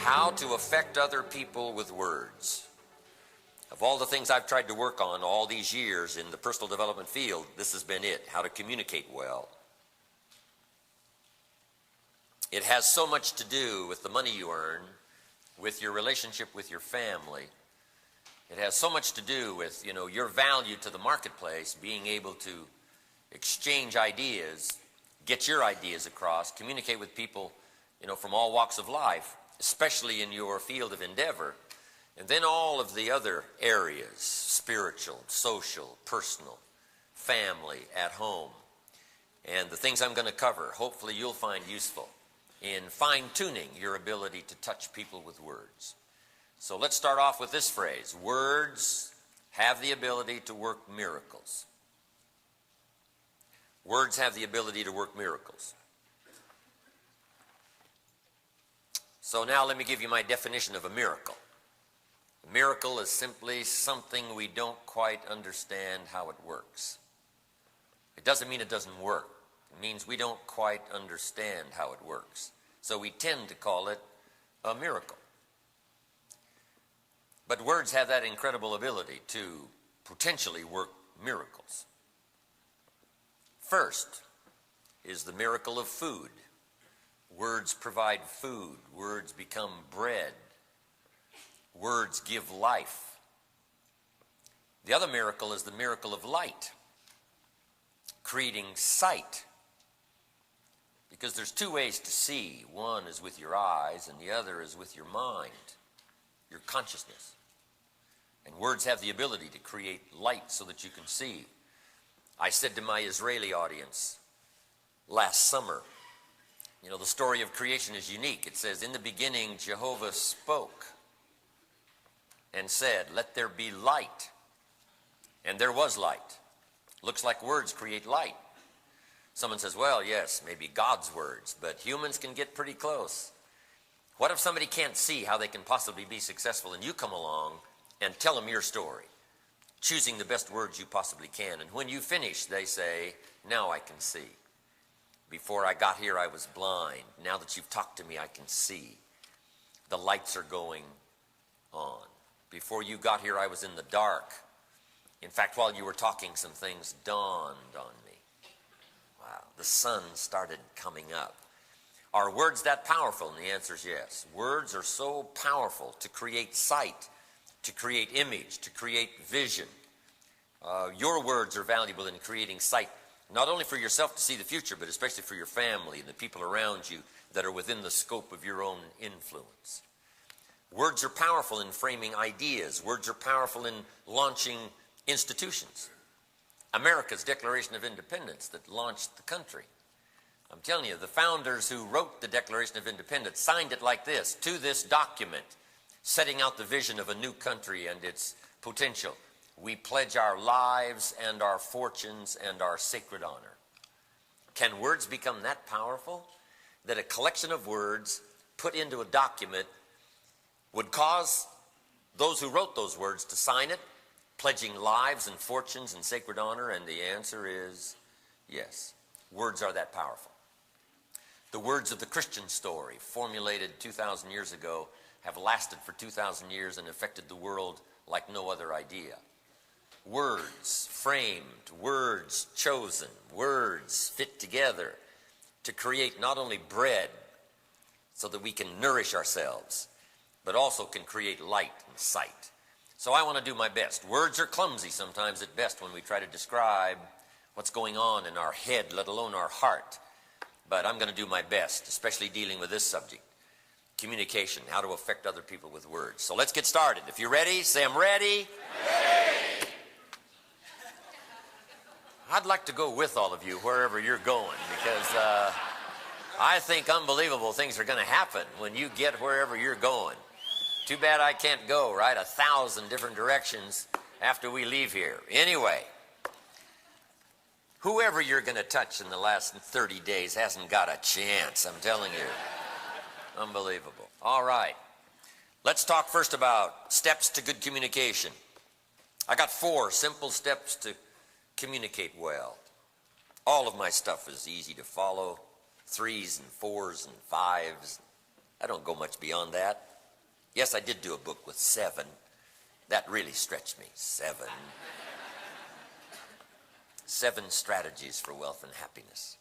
how to affect other people with words. Of all the things I've tried to work on all these years in the personal development field, this has been it, how to communicate well. It has so much to do with the money you earn, with your relationship with your family. It has so much to do with, your value to the marketplace, being able to exchange ideas, get your ideas across, communicate with people, from all walks of life, especially in your field of endeavor. And then all of the other areas, spiritual, social, personal, family, at home. And the things I'm going to cover, hopefully you'll find useful in fine-tuning your ability to touch people with words. So let's start off with this phrase. Words have the ability to work miracles. Words have the ability to work miracles. So now let me give you my definition of a miracle. A miracle is simply something we don't quite understand how it works. It doesn't mean it doesn't work. It means we don't quite understand how it works. So we tend to call it a miracle. But words have that incredible ability to potentially work miracles. First is the miracle of food. Words provide food. Words become bread. Words give life. The other miracle is the miracle of light, creating sight. Because there's two ways to see. One is with your eyes, and the other is with your mind, your consciousness. And words have the ability to create light so that you can see. I said to my Israeli audience last summer, the story of creation is unique. It says, in the beginning, Jehovah spoke and said, let there be light. And there was light. Looks like words create light. Someone says, well, yes, maybe God's words, but humans can get pretty close. What if somebody can't see how they can possibly be successful, and you come along and tell them your story, choosing the best words you possibly can, and when you finish, they say, now I can see. Before I got here, I was blind. Now that you've talked to me, I can see. The lights are going on. Before you got here, I was in the dark. In fact, while you were talking, some things dawned on me. Wow, the sun started coming up. Are words that powerful? And the answer is yes. Words are so powerful to create sight, to create image, to create vision. Your words are valuable in creating sight, not only for yourself to see the future, but especially for your family and the people around you that are within the scope of your own influence. Words are powerful in framing ideas. Words are powerful in launching institutions. America's Declaration of Independence that launched the country. I'm telling you, the founders who wrote the Declaration of Independence signed it like this, to this document, setting out the vision of a new country and its potential. We pledge our lives and our fortunes and our sacred honor. Can words become that powerful that a collection of words put into a document would cause those who wrote those words to sign it, pledging lives and fortunes and sacred honor? And the answer is yes. Words are that powerful. The words of the Christian story, formulated 2,000 years ago, have lasted for 2,000 years and affected the world like no other idea. Words framed, words chosen, words fit together to create not only bread so that we can nourish ourselves, but also can create light and sight. So I want to do my best. Words are clumsy sometimes at best when we try to describe what's going on in our head, let alone our heart. But I'm going to do my best, especially dealing with this subject, communication, how to affect other people with words. So let's get started. If you're ready, say I'm ready. Ready. I'd like to go with all of you wherever you're going, because I think unbelievable things are going to happen when you get wherever you're going. Too bad I can't go, right? 1,000 different directions after we leave here. Anyway, whoever you're going to touch in the last 30 days hasn't got a chance, I'm telling you. Unbelievable. All right. Let's talk first about steps to good communication. I got 4 simple steps to communicate well. All of my stuff is easy to follow. 3s and 4s and 5s. I don't go much beyond that. Yes, I did do a book with 7. That really stretched me. 7. 7 strategies for wealth and happiness.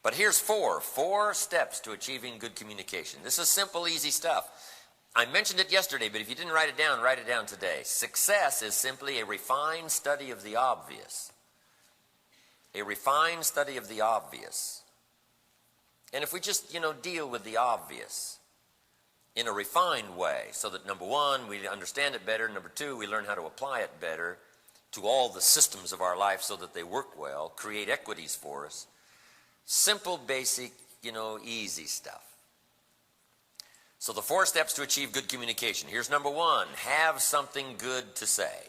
But here's 4 steps to achieving good communication. This is simple, easy stuff. I mentioned it yesterday, but if you didn't write it down today. Success is simply a refined study of the obvious. A refined study of the obvious. And if we just, deal with the obvious in a refined way, so that number 1, we understand it better, number 2, we learn how to apply it better to all the systems of our life so that they work well, create equities for us. Simple, basic, easy stuff. So the 4 steps to achieve good communication. Here's number 1, have something good to say.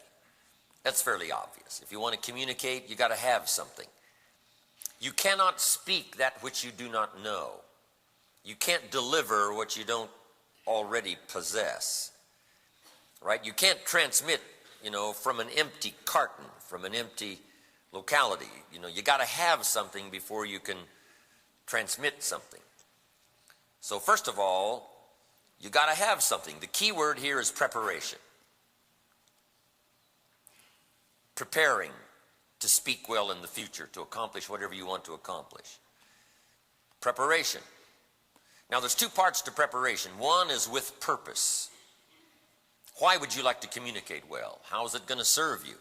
That's fairly obvious. If you want to communicate, you got to have something. You cannot speak that which you do not know. You can't deliver what you don't already possess. Right? You can't transmit, from an empty carton, from an empty locality. You got to have something before you can transmit something. So first of all, you got to have something. The key word here is preparation. Preparing to speak well in the future, to accomplish whatever you want to accomplish. Preparation. Now there's 2 parts to preparation. One is with purpose. Why would you like to communicate well? How is it going to serve you?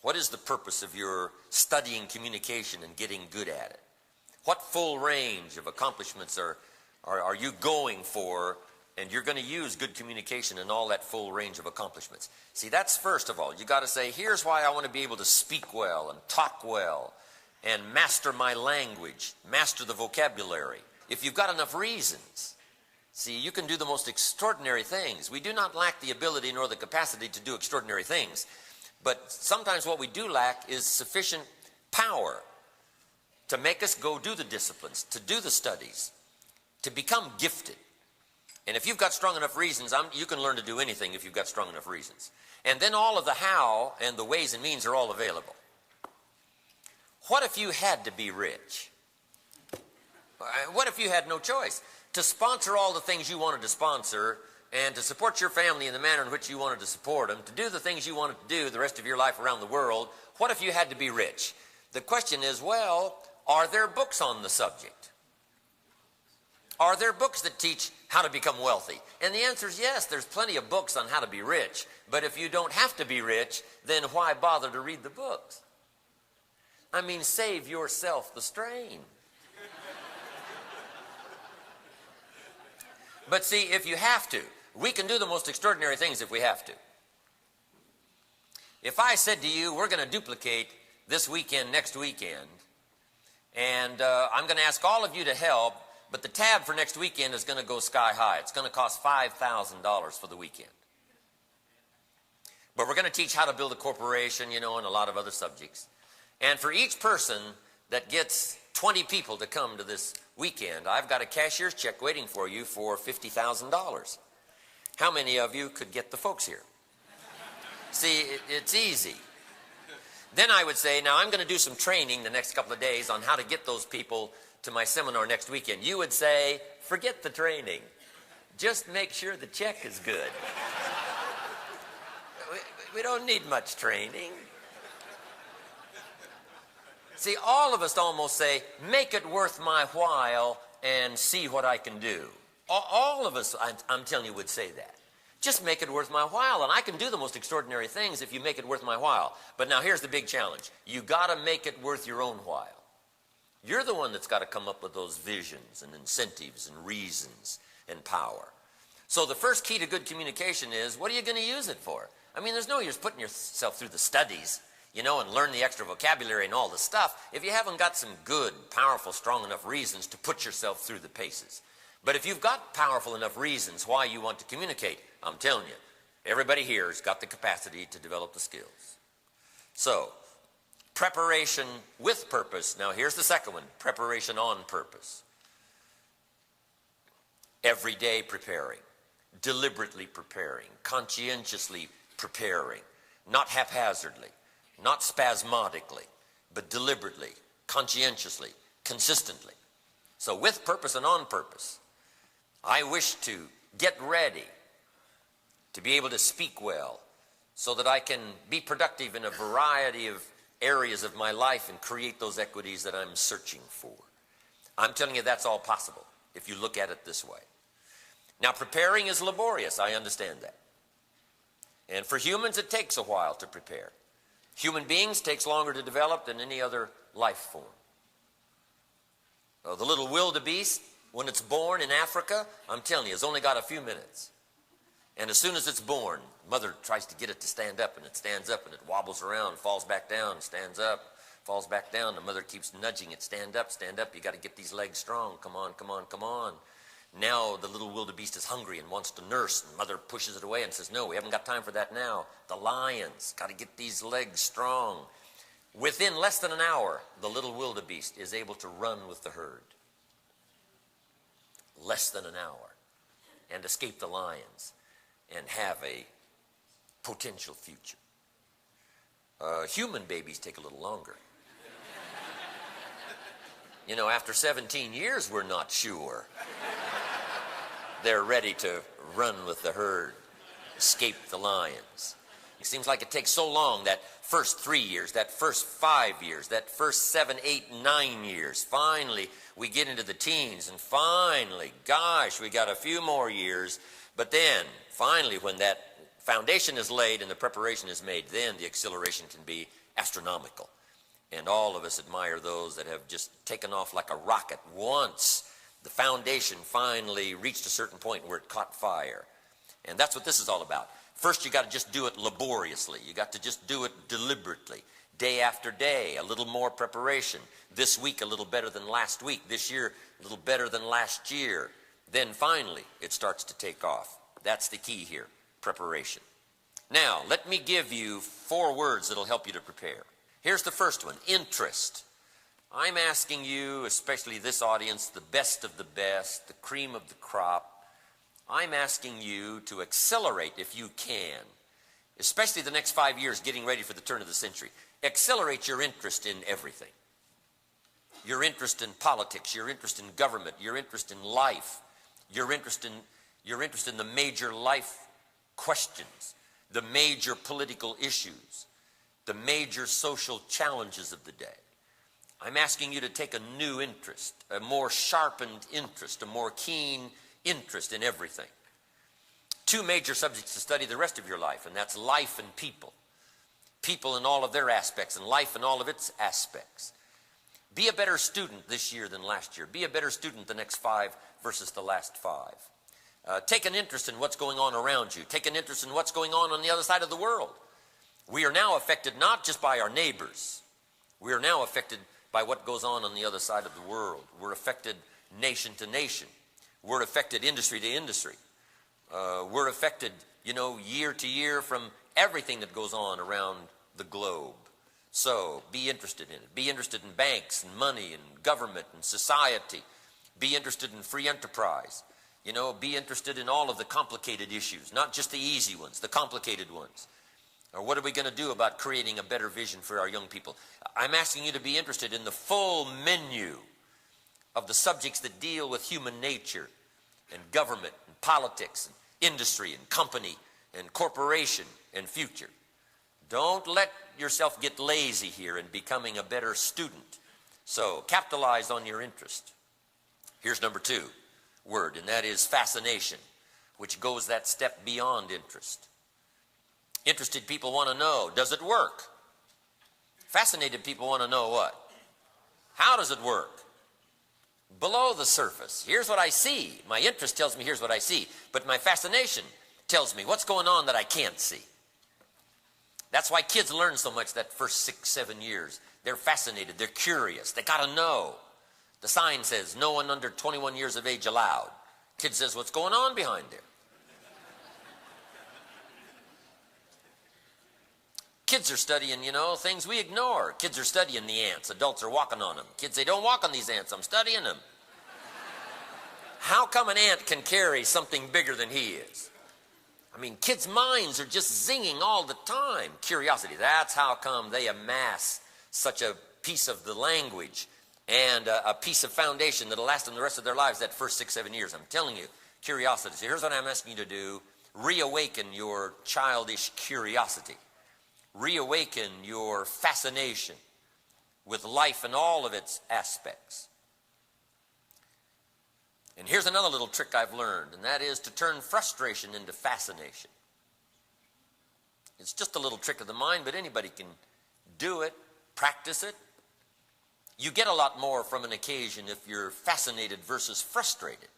What is the purpose of your studying communication and getting good at it? What full range of accomplishments are you going for? And you're going to use good communication in all that full range of accomplishments. See, that's first of all. You got to say, here's why I want to be able to speak well and talk well and master my language, master the vocabulary. If you've got enough reasons, see, you can do the most extraordinary things. We do not lack the ability nor the capacity to do extraordinary things. But sometimes what we do lack is sufficient power to make us go do the disciplines, to do the studies, to become gifted. And if you've got strong enough reasons, you can learn to do anything if you've got strong enough reasons. And then all of the how and the ways and means are all available. What if you had to be rich? What if you had no choice? To sponsor all the things you wanted to sponsor and to support your family in the manner in which you wanted to support them, to do the things you wanted to do the rest of your life around the world, what if you had to be rich? The question is, well, are there books on the subject? Are there books that teach how to become wealthy? And the answer is yes, there's plenty of books on how to be rich. But if you don't have to be rich, then why bother to read the books? I mean, save yourself the strain. But see, if you have to, we can do the most extraordinary things if we have to. If I said to you, we're going to duplicate this weekend, next weekend, and I'm going to ask all of you to help, but the tab for next weekend is going to go sky high. It's going to cost $5,000 for the weekend. But we're going to teach how to build a corporation, and a lot of other subjects. And for each person that gets 20 people to come to this weekend, I've got a cashier's check waiting for you for $50,000. How many of you could get the folks here? See, it's easy. Then I would say, now I'm going to do some training the next couple of days on how to get those people to my seminar next weekend. You would say, forget the training. Just make sure the check is good. We don't need much training. See, all of us almost say, make it worth my while and see what I can do. All of us, I'm telling you, would say that. Just make it worth my while, and I can do the most extraordinary things if you make it worth my while. But now here's the big challenge. You got to make it worth your own while. You're the one that's got to come up with those visions and incentives and reasons and power. So the first key to good communication is, what are you going to use it for? I mean, there's no use putting yourself through the studies, and learn the extra vocabulary and all the stuff if you haven't got some good, powerful, strong enough reasons to put yourself through the paces. But if you've got powerful enough reasons why you want to communicate, I'm telling you, everybody here has got the capacity to develop the skills. So, preparation with purpose. Now here's the second one, preparation on purpose. Every day preparing, deliberately preparing, conscientiously preparing, not haphazardly, not spasmodically, but deliberately, conscientiously, consistently. So with purpose and on purpose. I wish to get ready to be able to speak well, so that I can be productive in a variety of areas of my life and create those equities that I'm searching for. I'm telling you, that's all possible if you look at it this way. Now, preparing is laborious. I understand that. And for humans, it takes a while to prepare. Human beings takes longer to develop than any other life form. The little wildebeest, when it's born in Africa, I'm telling you, it's only got a few minutes. And as soon as it's born, mother tries to get it to stand up, and it stands up, and it wobbles around, falls back down, stands up, falls back down. The mother keeps nudging it, stand up, you got to get these legs strong, come on, come on, come on. Now the little wildebeest is hungry and wants to nurse, and mother pushes it away and says, no, we haven't got time for that now. The lions, got to get these legs strong. Within less than an hour, the little wildebeest is able to run with the herd. Less than an hour. And escape the lions and have a potential future. Human babies take a little longer. You know, after 17 years, we're not sure they're ready to run with the herd, escape the lions. It seems like it takes so long, that first 3 years, that first 5 years, that first 7, 8, 9 years. Finally, we get into the teens, and finally, gosh, we got a few more years. But then, finally, when that foundation is laid and the preparation is made, then the acceleration can be astronomical. And all of us admire those that have just taken off like a rocket once the foundation finally reached a certain point where it caught fire. And that's what this is all about. First, you got to just do it laboriously. You got to just do it deliberately. Day after day, a little more preparation. This week, a little better than last week. This year, a little better than last year. Then finally, it starts to take off. That's the key here, preparation. Now, let me give you 4 words that'll help you to prepare. Here's the first one, interest. I'm asking you, especially this audience, the best of the best, the cream of the crop, I'm asking you to accelerate if you can, especially the next 5 years getting ready for the turn of the century. Accelerate your interest in everything. Your interest in politics, your interest in government, your interest in life, your interest in the major life questions, the major political issues, the major social challenges of the day. I'm asking you to take a new interest, a more sharpened interest, a more keen interest in everything. 2 major subjects to study the rest of your life, and that's life and people. People in all of their aspects, and life in all of its aspects. Be a better student this year than last year. Be a better student the next 5 versus the last 5. Take an interest in what's going on around you. Take an interest in what's going on the other side of the world. We are now affected not just by our neighbors. We are now affected by what goes on the other side of the world. We're affected nation to nation. We're affected industry to industry. We're affected, year to year from everything that goes on around the globe. So be interested in it. Be interested in banks and money and government and society. Be interested in free enterprise. Be interested in all of the complicated issues, not just the easy ones, the complicated ones. Or what are we going to do about creating a better vision for our young people? I'm asking you to be interested in the full menu of the subjects that deal with human nature and government and politics and industry and company and corporation and future. Don't let yourself get lazy here in becoming a better student. So capitalize on your interest. Here's number 2 word, and that is fascination, which goes that step beyond interest. Interested people want to know, does it work? Fascinated people want to know what? How does it work? Below the surface, here's what I see. My interest tells me here's what I see, but my fascination tells me what's going on that I can't see. That's why kids learn so much that first 6, 7 years. They're fascinated, they're curious, they got to know. The sign says, no one under 21 years of age allowed. Kid says, what's going on behind there? Kids are studying, things we ignore. Kids are studying the ants. Adults are walking on them. Kids say, don't walk on these ants. I'm studying them. How come an ant can carry something bigger than he is? I mean, kids' minds are just zinging all the time. Curiosity. That's how come they amass such a piece of the language and a piece of foundation that'll last them the rest of their lives, that first 6, 7 years. I'm telling you, curiosity. So here's what I'm asking you to do. reawaken your childish curiosity, reawaken your fascination with life and all of its aspects. And here's another little trick I've learned, and that is to turn frustration into fascination. It's just a little trick of the mind, but anybody can do it, practice it. You get a lot more from an occasion if you're fascinated versus frustrated.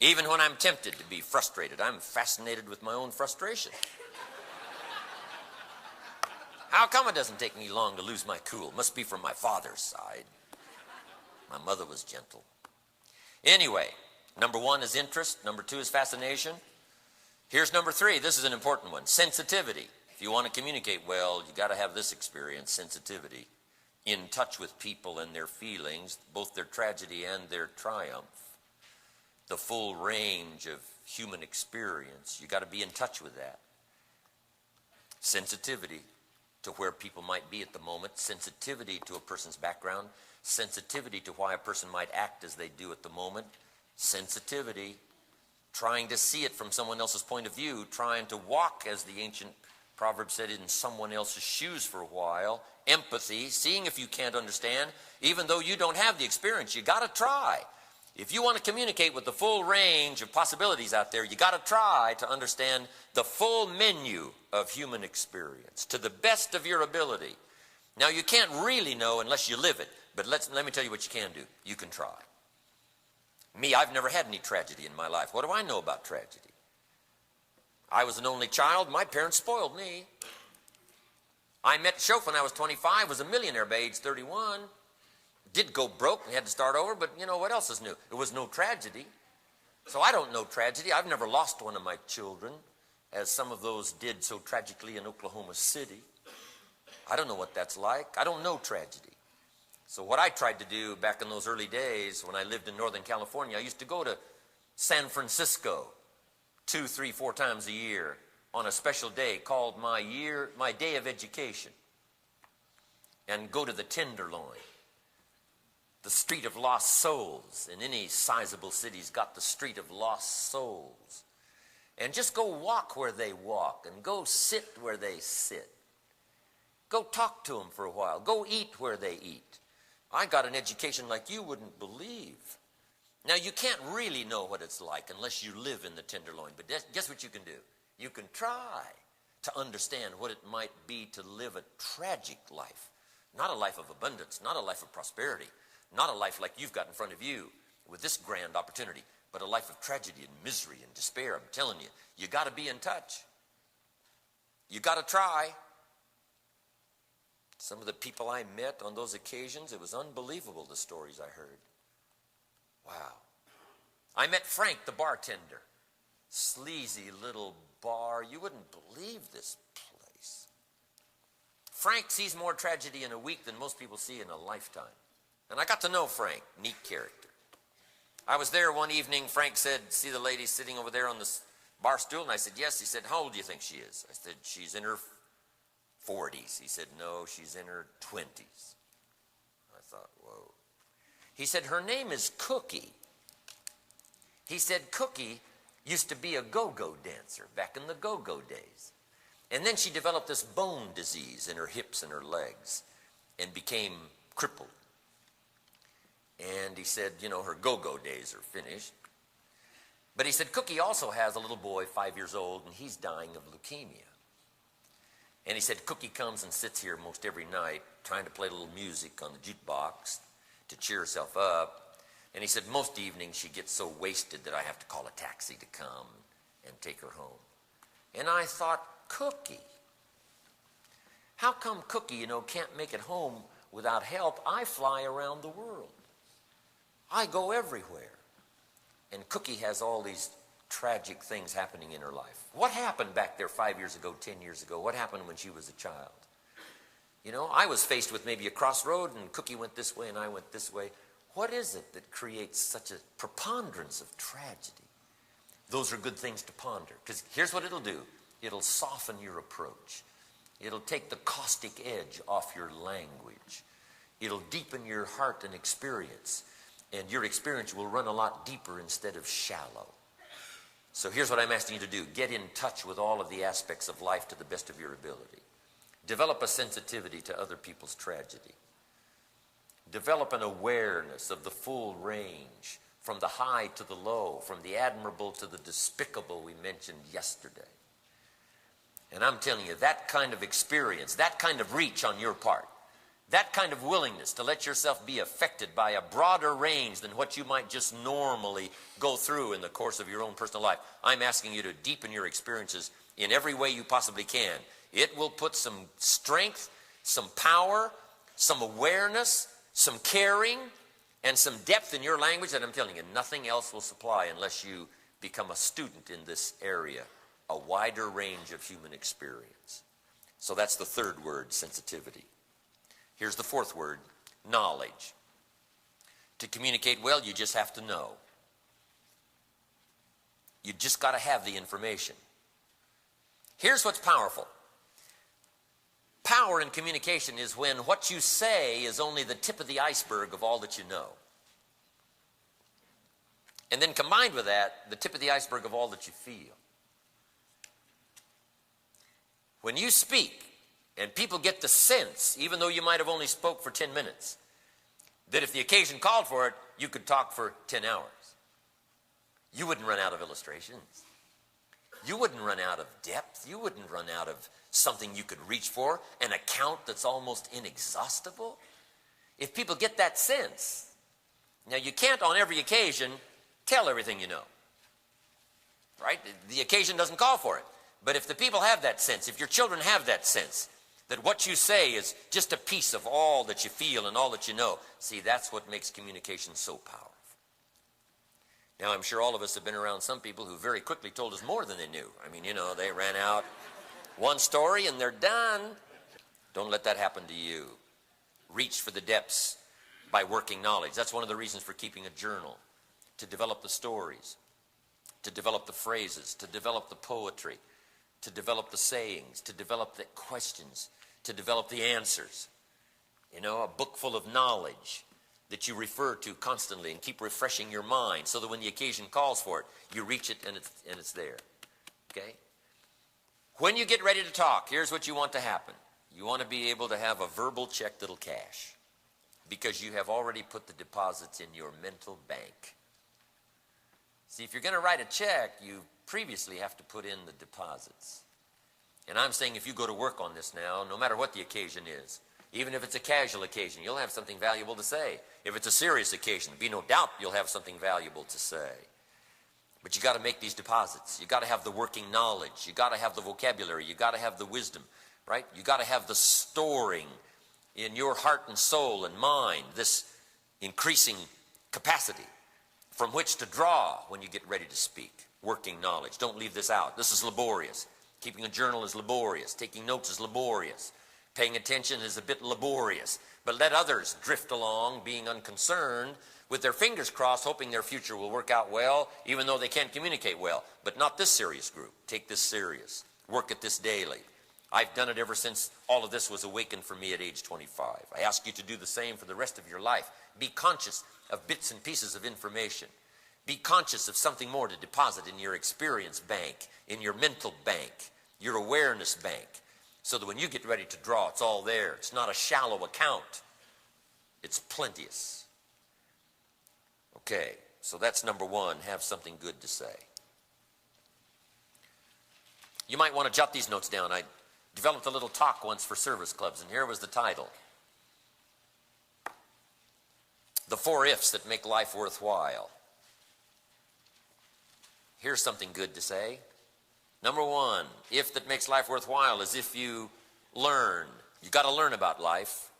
Even when I'm tempted to be frustrated, I'm fascinated with my own frustration. How come it doesn't take me long to lose my cool? Must be from my father's side. My mother was gentle. Anyway, number 1 is interest. Number 2 is fascination. Here's number 3. This is an important one. Sensitivity. If you want to communicate well, you got to have this experience, sensitivity. In touch with people and their feelings, both their tragedy and their triumph. The full range of human experience. You got to be in touch with that. Sensitivity to where people might be at the moment. Sensitivity to a person's background. Sensitivity to why a person might act as they do at the moment. Sensitivity, trying to see it from someone else's point of view, trying to walk, as the ancient proverb said, in someone else's shoes for a while. Empathy, seeing if you can't understand, even though you don't have the experience. You got to try. If you want to communicate with the full range of possibilities out there, you got to try to understand the full menu of human experience to the best of your ability. Now, you can't really know unless you live it, but let me tell you what you can do. You can try. Me, I've never had any tragedy in my life. What do I know about tragedy? I was an only child. My parents spoiled me. I met Shof when I was 25, was a millionaire by age 31. Did go broke and had to start over, but you know, what else is new? It was no tragedy. So I don't know tragedy. I've never lost one of my children, as some of those did so tragically in Oklahoma City. I don't know what that's like. I don't know tragedy. So what I tried to do back in those early days when I lived in Northern California, I used to go to San Francisco 2, 3, 4 times a year on a special day called my day of education, and go to the Tenderloin. The street of lost souls. In any sizable city's got the street of lost souls. And just go walk where they walk, and go sit where they sit. Go talk to them for a while. Go eat where they eat. I got an education like you wouldn't believe. Now, you can't really know what it's like unless you live in the Tenderloin. But guess what you can do? You can try to understand what it might be to live a tragic life. Not a life of abundance, not a life of prosperity, not a life like you've got in front of you with this grand opportunity, but a life of tragedy and misery and despair. I'm telling you, you got to be in touch. You got to try. Some of the people I met on those occasions, it was unbelievable, the stories I heard. Wow. I met Frank, the bartender. Sleazy little bar. You wouldn't believe this place. Frank sees more tragedy in a week than most people see in a lifetime. And I got to know Frank, neat character. I was there one evening. Frank said, see the lady sitting over there on the bar stool? And I said, yes. He said, how old do you think she is? I said, she's in her 40s. He said, no, she's in her 20s. I thought, whoa. He said, her name is Cookie. He said, Cookie used to be a go-go dancer back in the go-go days. And then she developed this bone disease in her hips and her legs and became crippled. And he said, you know, her go-go days are finished. But he said, Cookie also has a little boy, 5 years old, and he's dying of leukemia. And he said, Cookie comes and sits here most every night trying to play a little music on the jukebox to cheer herself up. And he said, most evenings she gets so wasted that I have to call a taxi to come and take her home. And I thought, Cookie, how come Cookie, you know, can't make it home without help? I fly around the world. I go everywhere. And Cookie has all these tragic things happening in her life. What happened back there 5 years ago, 10 years ago? What happened when she was a child? You know, I was faced with maybe a crossroad, and Cookie went this way and I went this way. What is it that creates such a preponderance of tragedy? Those are good things to ponder, because here's what it'll do. It'll soften your approach. It'll take the caustic edge off your language. It'll deepen your heart and experience, and your experience will run a lot deeper instead of shallow. So here's what I'm asking you to do. Get in touch with all of the aspects of life to the best of your ability. Develop a sensitivity to other people's tragedy. Develop an awareness of the full range, from the high to the low, from the admirable to the despicable we mentioned yesterday. And I'm telling you, that kind of experience, that kind of reach on your part, that kind of willingness to let yourself be affected by a broader range than what you might just normally go through in the course of your own personal life. I'm asking you to deepen your experiences in every way you possibly can. It will put some strength, some power, some awareness, some caring, and some depth in your language that I'm telling you, nothing else will supply unless you become a student in this area, a wider range of human experience. So that's the third word, sensitivity. Here's the fourth word, knowledge. To communicate well, you just have to know. You just got to have the information. Here's what's powerful. Power in communication is when what you say is only the tip of the iceberg of all that you know. And then combined with that, the tip of the iceberg of all that you feel. When you speak, and people get the sense, even though you might have only spoke for 10 minutes, that if the occasion called for it, you could talk for 10 hours. You wouldn't run out of illustrations. You wouldn't run out of depth. You wouldn't run out of something you could reach for, an account that's almost inexhaustible. If people get that sense, now you can't on every occasion tell everything you know, right? The occasion doesn't call for it. But if the people have that sense, if your children have that sense, that what you say is just a piece of all that you feel and all that you know, see, that's what makes communication so powerful. Now, I'm sure all of us have been around some people who very quickly told us more than they knew. I mean, you know, they ran out one story and they're done. Don't let that happen to you. Reach for the depths by working knowledge. That's one of the reasons for keeping a journal, to develop the stories, to develop the phrases, to develop the poetry, to develop the sayings, to develop the questions, to develop the answers. You know, a book full of knowledge that you refer to constantly and keep refreshing your mind so that when the occasion calls for it, you reach it and it's there. Okay? When you get ready to talk, here's what you want to happen. You want to be able to have a verbal check that'll cash, because you have already put the deposits in your mental bank. See, if you're going to write a check, you previously have to put in the deposits. And I'm saying if you go to work on this now, no matter what the occasion is, even if it's a casual occasion, you'll have something valuable to say. If it's a serious occasion, be no doubt you'll have something valuable to say. But you got to make these deposits. You got to have the working knowledge. You got to have the vocabulary. You got to have the wisdom, right? You got to have the storing in your heart and soul and mind, this increasing capacity from which to draw when you get ready to speak. Working knowledge. Don't leave this out. This is laborious. Keeping a journal is laborious. Taking notes is laborious. Paying attention is a bit laborious. But let others drift along, being unconcerned, with their fingers crossed, hoping their future will work out well, even though they can't communicate well. But not this serious group. Take this serious. Work at this daily. I've done it ever since all of this was awakened for me at age 25. I ask you to do the same for the rest of your life. Be conscious of bits and pieces of information. Be conscious of something more to deposit in your experience bank, in your mental bank, your awareness bank, so that when you get ready to draw, it's all there. It's not a shallow account. It's plenteous. Okay, so that's number one, have something good to say. You might want to jot these notes down. I developed a little talk once for service clubs, and here was the title. The 4 ifs that make life worthwhile. Here's something good to say. Number one, if that makes life worthwhile is if you learn. You've got to learn about life.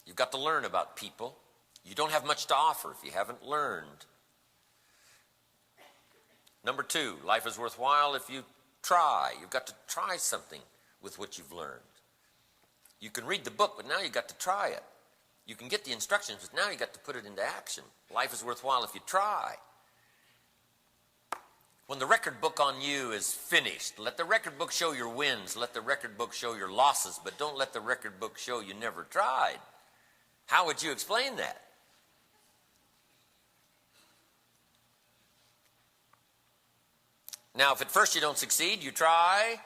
You've got to learn about people. You don't have much to offer if you haven't learned. Number two, life is worthwhile if you try. You've got to try something with what you've learned. You can read the book, but now you've got to try it. You can get the instructions, but now you've got to put it into action. Life is worthwhile if you try. When the record book on you is finished, let the record book show your wins, let the record book show your losses, but don't let the record book show you never tried. How would you explain that? Now, if at first you don't succeed, you try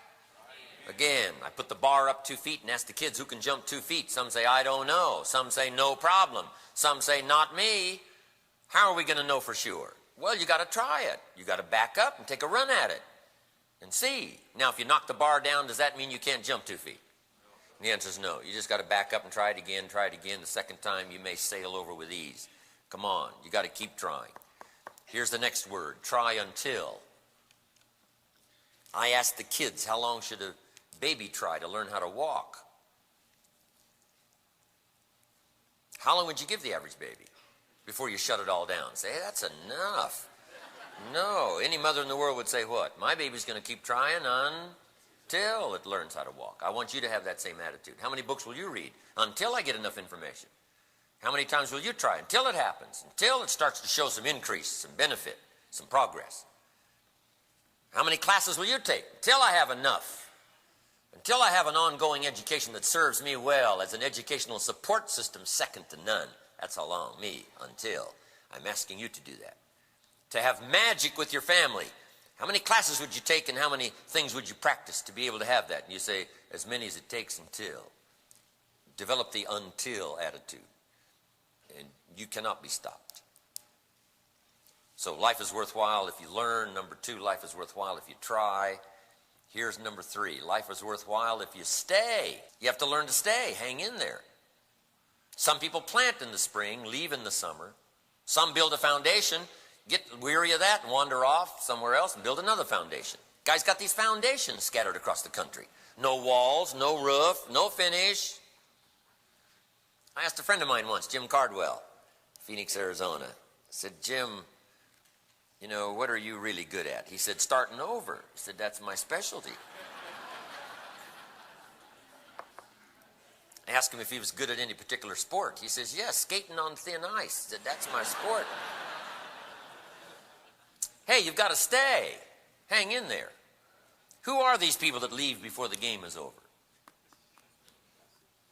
again. I put the bar up 2 feet and ask the kids who can jump 2 feet. Some say, I don't know. Some say, no problem. Some say, not me. How are we going to know for sure? Well, you got to try it. You got to back up and take a run at it and see. Now, if you knock the bar down, does that mean you can't jump 2 feet? The answer is no. You just got to back up and try it again, try it again. The second time, you may sail over with ease. Come on, you got to keep trying. Here's the next word, try until. I asked the kids, how long should a baby try to learn how to walk? How long would you give the average baby before you shut it all down? Say, hey, that's enough. No, any mother in the world would say what? My baby's going to keep trying until it learns how to walk. I want you to have that same attitude. How many books will you read? Until I get enough information. How many times will you try? Until it happens. Until it starts to show some increase, some benefit, some progress. How many classes will you take? Until I have enough. Until I have an ongoing education that serves me well as an educational support system second to none. That's how long, me, until. I'm asking you to do that. To have magic with your family. How many classes would you take and how many things would you practice to be able to have that? And you say, as many as it takes until. Develop the until attitude. And you cannot be stopped. So life is worthwhile if you learn. Number 2, life is worthwhile if you try. Here's number 3. Life is worthwhile if you stay. You have to learn to stay. Hang in there. Some people plant in the spring, leave in the summer. Some build a foundation, get weary of that and wander off somewhere else and build another foundation. Guys got these foundations scattered across the country. No walls, no roof, no finish. I asked a friend of mine once, Jim Cardwell, Phoenix, Arizona. I said, Jim, you know, what are you really good at? He said, starting over. He said, that's my specialty. I asked him if he was good at any particular sport. He says, yes, skating on thin ice. He said, that's my sport. Hey, you've got to stay. Hang in there. Who are these people that leave before the game is over?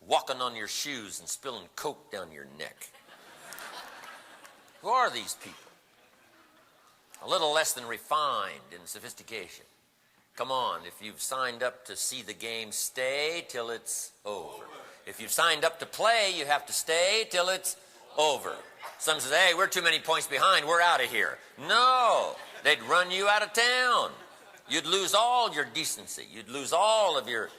Walking on your shoes and spilling Coke down your neck. Who are these people? A little less than refined in sophistication. Come on, if you've signed up to see the game, stay till it's over. If you've signed up to play, you have to stay till it's over. Some say, hey, we're too many points behind, we're out of here. No, they'd run you out of town. You'd lose all your decency. You'd lose all of your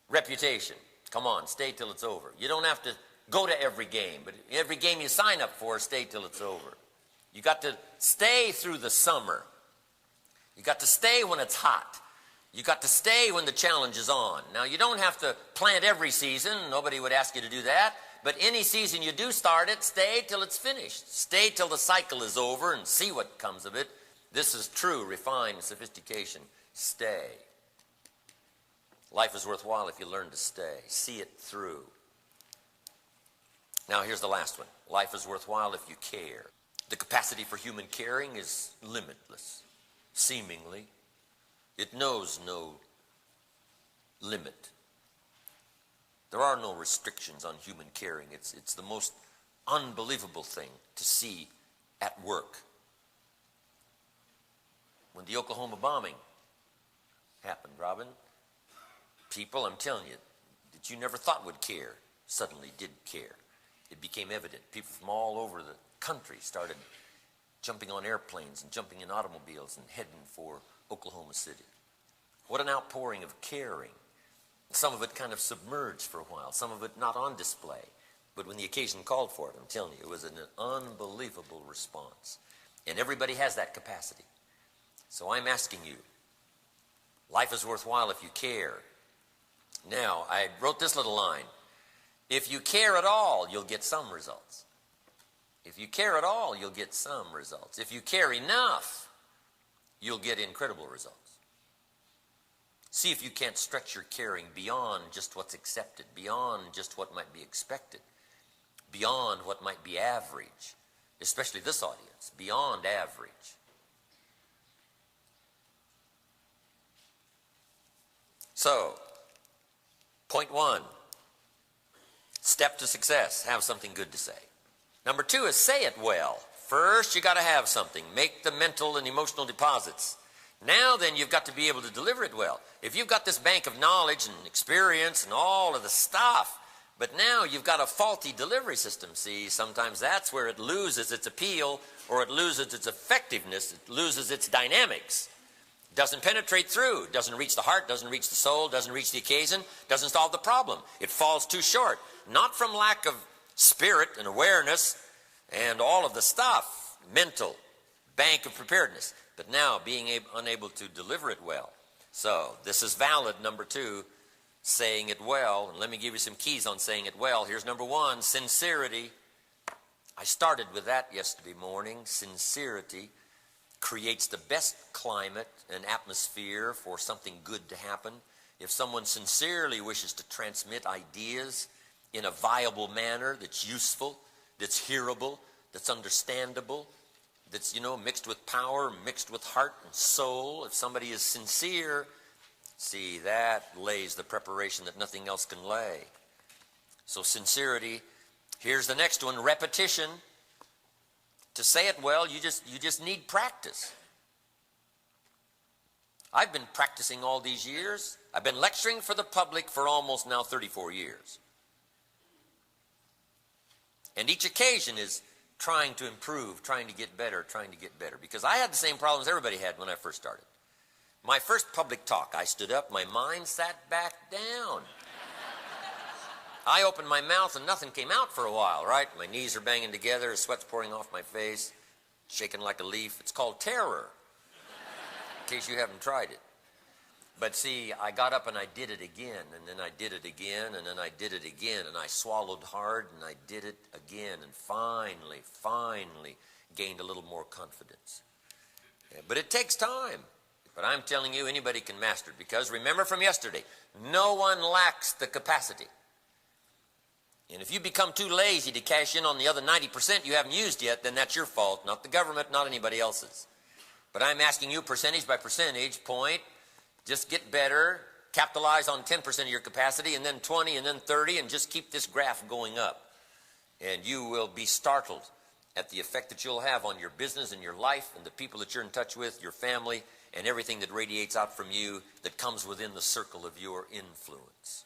reputation. Come on, stay till it's over. You don't have to go to every game, but every game you sign up for, stay till it's over. You got to stay through the summer. You got to stay when it's hot. You got to stay when the challenge is on. Now, you don't have to plant every season. Nobody would ask you to do that. But any season you do start it, stay till it's finished. Stay till the cycle is over and see what comes of it. This is true, refined sophistication. Stay. Life is worthwhile if you learn to stay. See it through. Now, here's the last one. Life is worthwhile if you care. The capacity for human caring is limitless, seemingly. It knows no limit. There are no restrictions on human caring. It's the most unbelievable thing to see at work. When the Oklahoma bombing happened, Robin, people, I'm telling you, that you never thought would care, suddenly did care. It became evident. People from all over the country started jumping on airplanes and jumping in automobiles and heading for Oklahoma City. What an outpouring of caring. Some of it kind of submerged for a while, some of it not on display. But when the occasion called for it, I'm telling you, it was an unbelievable response. And everybody has that capacity. So I'm asking you, life is worthwhile if you care. Now, I wrote this little line. If you care at all, you'll get some results. If you care at all, you'll get some results. If you care enough, you'll get incredible results. See if you can't stretch your caring beyond just what's accepted, beyond just what might be expected, beyond what might be average, especially this audience, beyond average. So, point 1, step to success, have something good to say. Number 2 is say it well. First, you got to have something. Make the mental and emotional deposits. Now then, you've got to be able to deliver it well. If you've got this bank of knowledge and experience and all of the stuff, but now you've got a faulty delivery system, see, sometimes that's where it loses its appeal, or it loses its effectiveness, it loses its dynamics. Doesn't penetrate through, doesn't reach the heart, doesn't reach the soul, doesn't reach the occasion, doesn't solve the problem. It falls too short. Not from lack of spirit and awareness and all of the stuff, mental, bank of preparedness, but now being unable to deliver it well. So this is valid, number 2, saying it well. And let me give you some keys on saying it well. Here's number 1, sincerity. I started with that yesterday morning. Sincerity creates the best climate and atmosphere for something good to happen. If someone sincerely wishes to transmit ideas in a viable manner that's useful, that's hearable, that's understandable, that's, mixed with power, mixed with heart and soul. If somebody is sincere, see, that lays the preparation that nothing else can lay. So sincerity. Here's the next one, repetition. To say it well, you just need practice. I've been practicing all these years. I've been lecturing for the public for almost now 34 years. And each occasion is trying to improve, trying to get better, because I had the same problems everybody had when I first started. My first public talk, I stood up, my mind sat back down. I opened my mouth and nothing came out for a while, right? My knees are banging together, sweat's pouring off my face, shaking like a leaf. It's called terror, in case you haven't tried it. But see, I got up and I did it again, and then I did it again, and then I did it again, and I swallowed hard, and I did it again, and finally gained a little more confidence. Yeah, but it takes time. But I'm telling you, anybody can master it, because remember from yesterday, no one lacks the capacity. And if you become too lazy to cash in on the other 90% you haven't used yet, then that's your fault, not the government, not anybody else's. But I'm asking you percentage by percentage point. Just get better, capitalize on 10% of your capacity, and then 20, and then 30, and just keep this graph going up. And you will be startled at the effect that you'll have on your business and your life and the people that you're in touch with, your family, and everything that radiates out from you that comes within the circle of your influence.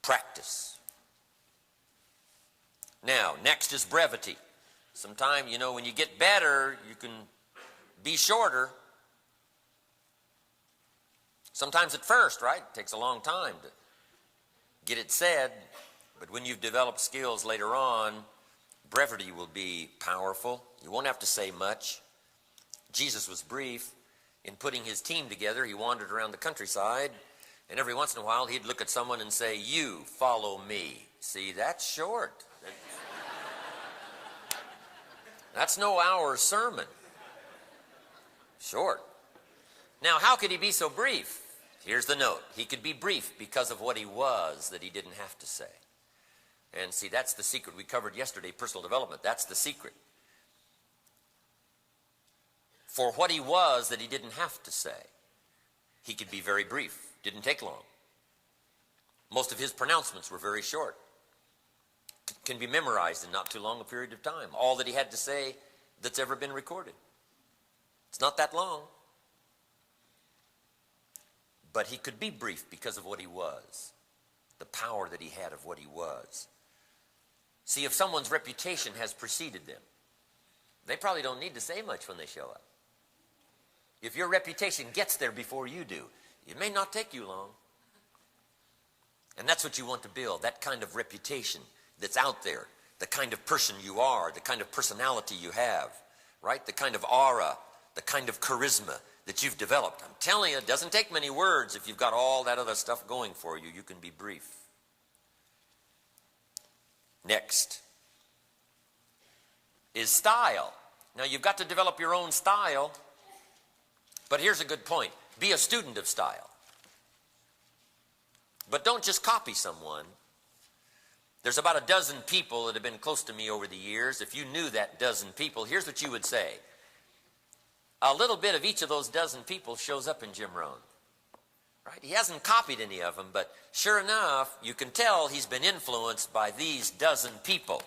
Practice. Now, next is brevity. Sometimes, when you get better, you can be shorter. Sometimes at first, right? It takes a long time to get it said. But when you've developed skills later on, brevity will be powerful. You won't have to say much. Jesus was brief. In putting his team together, he wandered around the countryside, and every once in a while he'd look at someone and say, "You follow me." See, that's short. That's no hour sermon. Short. Now, how could he be so brief? Here's the note. He could be brief because of what he was that he didn't have to say. And see, that's the secret. We covered yesterday, personal development. That's the secret. For what he was that he didn't have to say, he could be very brief. Didn't take long. Most of his pronouncements were very short. Can be memorized in not too long a period of time. All that he had to say that's ever been recorded. It's not that long. But he could be brief because of what he was. The power that he had of what he was. See, if someone's reputation has preceded them, they probably don't need to say much when they show up. If your reputation gets there before you do, it may not take you long. And that's what you want to build, that kind of reputation that's out there, the kind of person you are, the kind of personality you have, right? The kind of aura, the kind of charisma that you've developed. I'm telling you, it doesn't take many words if you've got all that other stuff going for you. You can be brief. Next is style. Now, you've got to develop your own style, but here's a good point. Be a student of style. But don't just copy someone. There's about a dozen people that have been close to me over the years. If you knew that dozen people, here's what you would say. A little bit of each of those dozen people shows up in Jim Rohn. Right? He hasn't copied any of them, but sure enough, you can tell he's been influenced by these dozen people.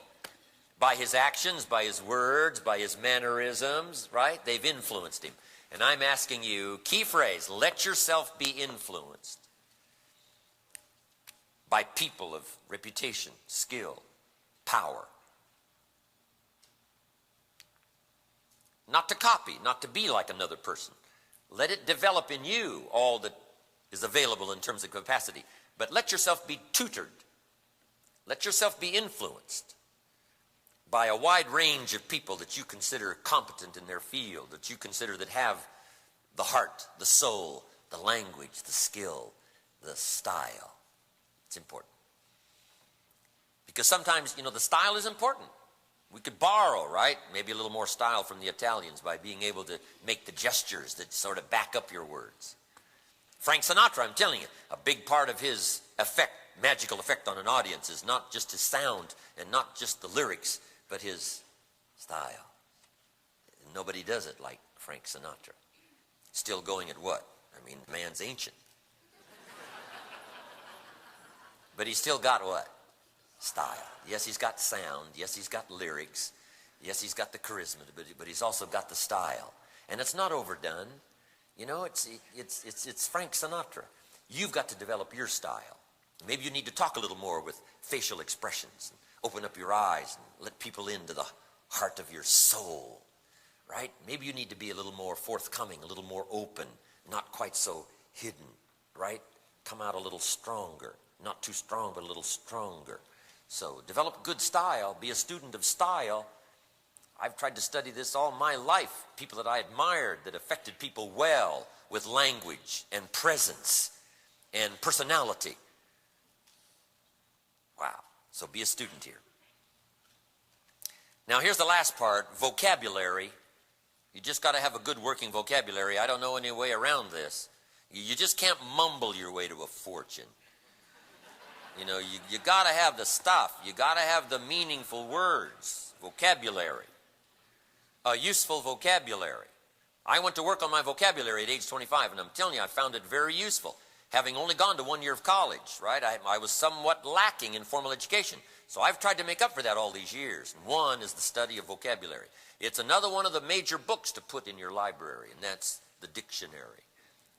By his actions, by his words, by his mannerisms, right? They've influenced him. And I'm asking you, key phrase, let yourself be influenced by people of reputation, skill, power. Not to copy, not to be like another person. Let it develop in you all that is available in terms of capacity. But let yourself be tutored. Let yourself be influenced by a wide range of people that you consider competent in their field, that you consider that have the heart, the soul, the language, the skill, the style. It's important. Because sometimes, the style is important. We could borrow, right? Maybe a little more style from the Italians by being able to make the gestures that sort of back up your words. Frank Sinatra, I'm telling you, a big part of his effect, magical effect on an audience is not just his sound and not just the lyrics, but his style. Nobody does it like Frank Sinatra. Still going at what? I mean, man's ancient. But he's still got what? Style. Yes, he's got sound. Yes, he's got lyrics. Yes, he's got the charisma, but he's also got the style. And it's not overdone. It's Frank Sinatra. You've got to develop your style. Maybe you need to talk a little more with facial expressions. And open up your eyes and let people into the heart of your soul, right? Maybe you need to be a little more forthcoming, a little more open, not quite so hidden, right? Come out a little stronger. Not too strong, but a little stronger. So develop good style. Be a student of style. I've tried to study this all my life. People that I admired that affected people well with language and presence and personality. Wow. So be a student here. Now here's the last part, vocabulary. You just got to have a good working vocabulary. I don't know any way around this. You just can't mumble your way to a fortune. You got to have the stuff. You got to have the meaningful words, vocabulary, a useful vocabulary. I went to work on my vocabulary at age 25, and I'm telling you, I found it very useful. Having only gone to 1 year of college, right, I was somewhat lacking in formal education. So I've tried to make up for that all these years. And one is the study of vocabulary. It's another one of the major books to put in your library, and that's the dictionary.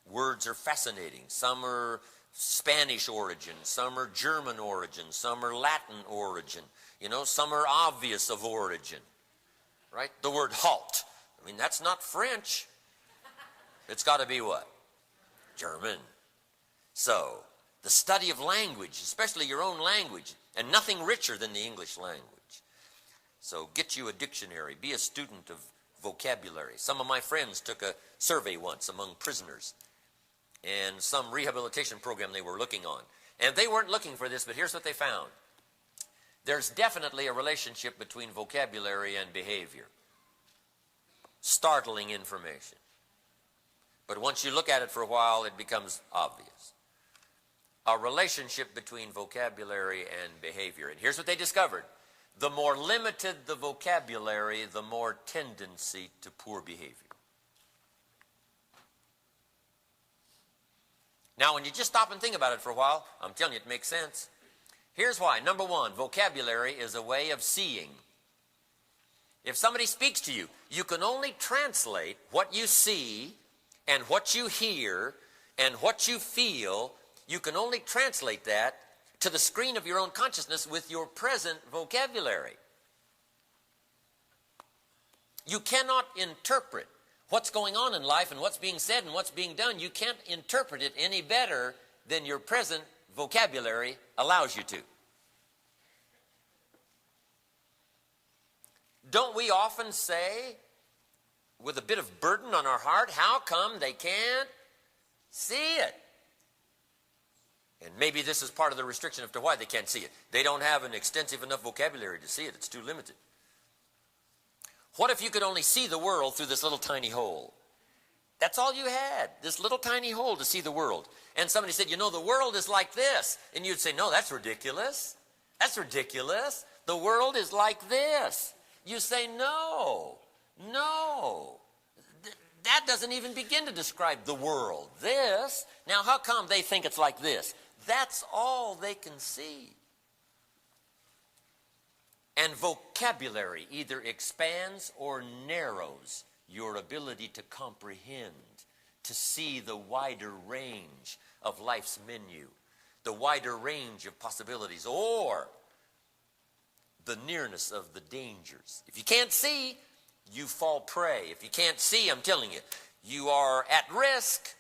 Words are fascinating. Some are Spanish origin, some are German origin, some are Latin origin, some are obvious of origin, right? The word halt, that's not French. It's got to be what? German. So, the study of language, especially your own language, and nothing richer than the English language. So, get you a dictionary, be a student of vocabulary. Some of my friends took a survey once among prisoners, and some rehabilitation program they were looking on. And they weren't looking for this, but here's what they found. There's definitely a relationship between vocabulary and behavior. Startling information. But once you look at it for a while, it becomes obvious. A relationship between vocabulary and behavior. And here's what they discovered. The more limited the vocabulary, the more tendency to poor behavior. Now, when you just stop and think about it for a while, I'm telling you, it makes sense. Here's why. Number one, vocabulary is a way of seeing. If somebody speaks to you, you can only translate what you see and what you hear and what you feel. You can only translate that to the screen of your own consciousness with your present vocabulary. You cannot interpret what's going on in life and what's being said and what's being done. You can't interpret it any better than your present vocabulary allows you to. Don't we often say, with a bit of burden on our heart, how come they can't see it? And maybe this is part of the restriction as to why they can't see it. They don't have an extensive enough vocabulary to see it. It's too limited. What if you could only see the world through this little tiny hole? That's all you had, this little tiny hole to see the world. And somebody said, the world is like this. And you'd say, no, that's ridiculous. That's ridiculous. The world is like this. You say, no. That doesn't even begin to describe the world. This. Now, how come they think it's like this? That's all they can see. And vocabulary either expands or narrows your ability to comprehend, to see the wider range of life's menu, the wider range of possibilities, or the nearness of the dangers. If you can't see, you fall prey. If you can't see, I'm telling you, you are at risk.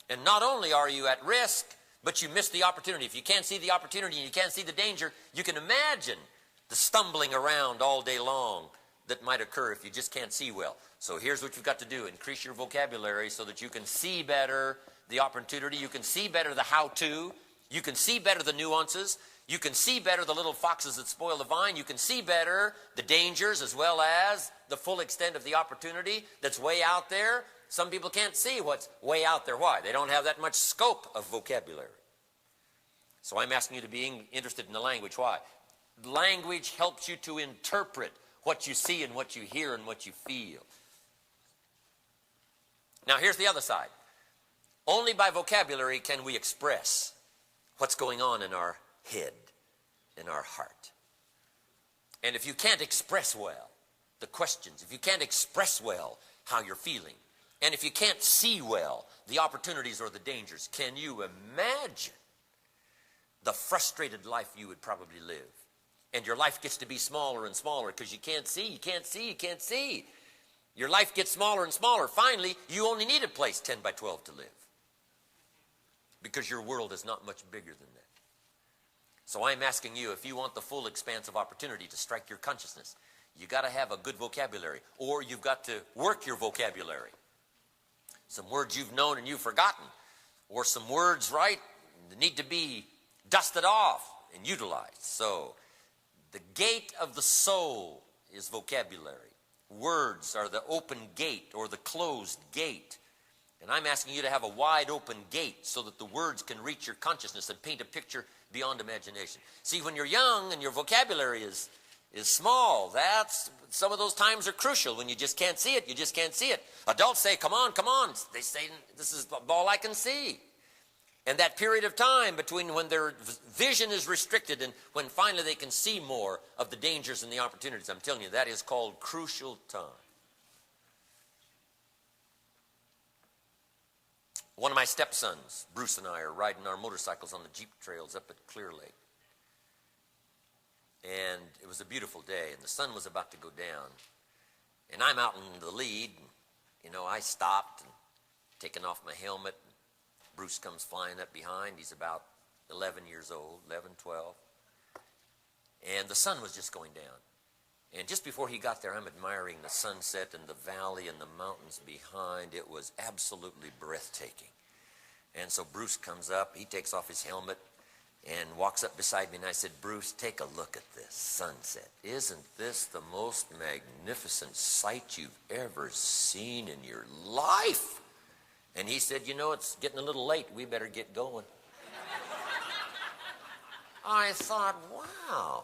And not only are you at risk, but you miss the opportunity. If you can't see the opportunity and you can't see the danger, you can imagine the stumbling around all day long that might occur if you just can't see well. So here's what you've got to do. Increase your vocabulary so that you can see better the opportunity. You can see better the how-to. You can see better the nuances. You can see better the little foxes that spoil the vine. You can see better the dangers as well as the full extent of the opportunity that's way out there. Some people can't see what's way out there. Why? They don't have that much scope of vocabulary. So I'm asking you to be interested in the language. Why? Language helps you to interpret what you see and what you hear and what you feel. Now here's the other side. Only by vocabulary can we express what's going on in our head, in our heart. And if you can't express well the questions, if you can't express well how you're feeling, and if you can't see well the opportunities or the dangers, can you imagine the frustrated life you would probably live? And your life gets to be smaller and smaller because you can't see, you can't see, you can't see. Your life gets smaller and smaller. Finally, you only need a place 10 by 12 to live because your world is not much bigger than that. So I'm asking you, if you want the full expanse of opportunity to strike your consciousness, you got to have a good vocabulary, or you've got to work your vocabulary. Some words you've known and you've forgotten, or some words, right, that need to be dusted off and utilized. So the gate of the soul is vocabulary. Words are the open gate or the closed gate. And I'm asking you to have a wide open gate so that the words can reach your consciousness and paint a picture beyond imagination. See, when you're young and your vocabulary is small, some of those times are crucial. When you just can't see it, you just can't see it. Adults say, come on, come on. They say, this is all I can see. And that period of time between when their vision is restricted and when finally they can see more of the dangers and the opportunities, I'm telling you, that is called crucial time. One of my stepsons, Bruce, and I are riding our motorcycles on the Jeep trails up at Clear Lake. And it was a beautiful day, and the sun was about to go down. And I'm out in the lead. You know, I stopped and taken off my helmet. Bruce comes flying up behind. He's about 11 years old, 11, 12. And the sun was just going down. And just before he got there, I'm admiring the sunset and the valley and the mountains behind. It was absolutely breathtaking. And so Bruce comes up. He takes off his helmet and walks up beside me. And I said, Bruce, take a look at this sunset. Isn't this the most magnificent sight you've ever seen in your life? And he said, you know, it's getting a little late. We better get going. I thought, wow.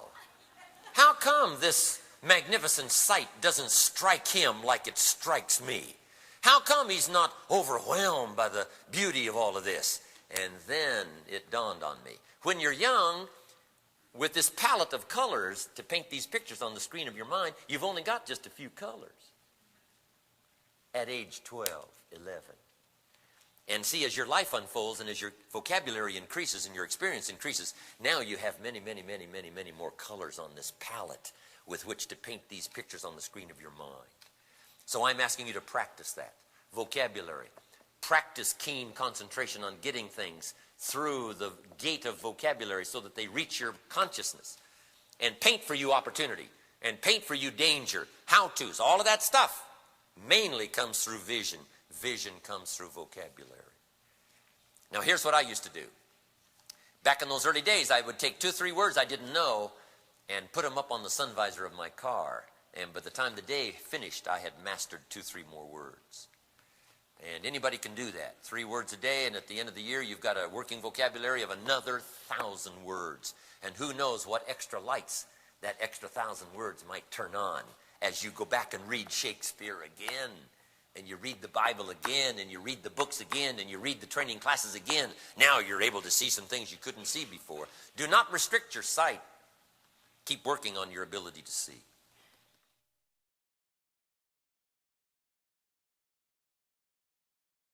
How come this magnificent sight doesn't strike him like it strikes me? How come he's not overwhelmed by the beauty of all of this? And then it dawned on me. When you're young, with this palette of colors to paint these pictures on the screen of your mind, you've only got just a few colors. At age 12, 11. And see, as your life unfolds and as your vocabulary increases and your experience increases, now you have many, many, many, many, many more colors on this palette with which to paint these pictures on the screen of your mind. So I'm asking you to practice that. Vocabulary. Practice keen concentration on getting things through the gate of vocabulary so that they reach your consciousness. And paint for you opportunity. And paint for you danger. How-tos. All of that stuff mainly comes through vision. Vision comes through vocabulary. Now here's what I used to do. Back in those early days, I would take 2 or 3 words I didn't know and put them up on the sun visor of my car. And by the time the day finished, I had mastered 2 or 3 more words. And anybody can do that. 3 words a day, and at the end of the year, you've got a working vocabulary of another 1,000 words. And who knows what extra lights that extra 1,000 words might turn on as you go back and read Shakespeare again, and you read the Bible again, and you read the books again, and you read the training classes again. Now you're able to see some things you couldn't see before. Do not restrict your sight. Keep working on your ability to see.